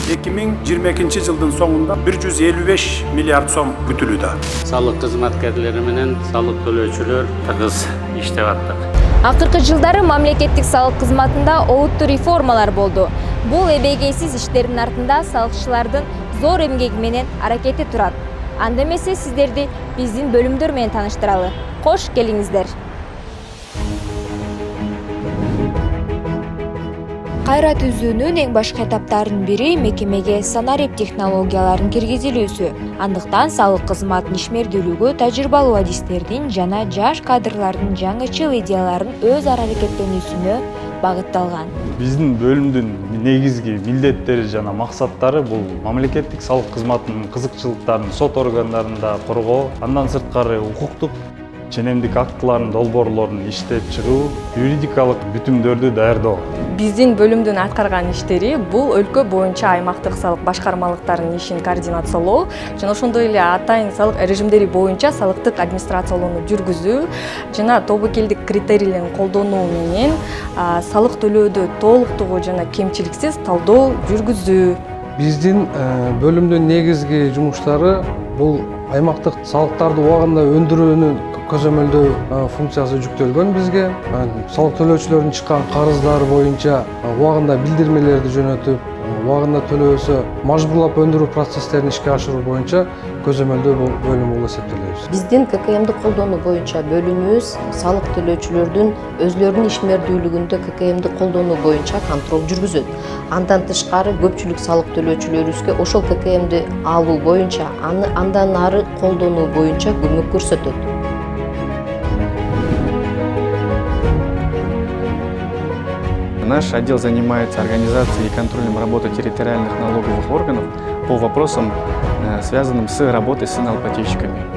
2022 жылдын соңунда 155 миллиард сом күтүлүүдө. Sağlık hizmetkarları менен sağlık төлөөчүлөр тыгыз иштеп аттык. Акыркы жылдары мамлекеттик салык кызматында олуттуу реформалар болду. Бул эбегейсиз иштердин артында салыкчылардын зор эмгеги менен аракети турат. Анда эмесе сиздерди биздин бөлүмдөр менен тааныштыралы. Кош келиңиздер. Кайра түзүүнүн эң башкы этаптарынын бири мекемеге санарип технологияларын киргизилүүсү. Андыктан салык кызматынын ишмердүүлүгү тажрыйбалуу адистердин жана жаш кадрлардын жаңычыл идеяларын өз ара аракеттенүүсүнө багытталган. Биздин бөлүмдүн негизги милдеттери жана максаттары бул мамлекеттик салык кызматынын кызыкчылыктарын сот органдарында коргоо, андан сырткары укуктук ченемдик актылардын долбоорлорун иштеп чыгуу, юридикалык бүтүмдөрдү даярдоо. Биздин бөлүмдүн аткарган иштери бул өлкө боюнча аймактык салык башкармалыктарынын ишин координациялоо жана ошондой эле атайын салык режимдери боюнча салыктык администрациялоону жүргүзүү жана тобокелдик критерийлерин колдонуу менен салык төлөөдө толуктугу жана кемчиликсиз талдоо жүргүзүү. Биздин бөлүмдүн негизги жумуштары бул аймактык салыктарды убагында өндүрүүнү көзөмөлдөө функциясы жүктөлгөн бизге. Салык төлөөчүлөрдүн чыккан карыздары боюнча убагында билдирмелерди жөнөтүп, убагында төлөөсө мажбурлап өндүрүү процесстерин ишке ашыруу боюнча көзөмөлдөө бөлүм болуп эсептелебиз. Биздин ККМди колдонуу боюнча бөлүмүбүз салык төлөөчүлөрдүн өзлөрүнүн ишмердүүлүгүндө ККМди колдонуу боюнча контроль жүргүзөт. Андан тышкары көпчүлүк салык төлөөчүлөрүбүзгө ошол ККМди алуу боюнча, андан ары колдонуу боюнча көмөк көрсөтөт. Наш отдел занимается организацией и контролем работы территориальных налоговых органов по вопросам, связанным с работой с налогоплательщиками.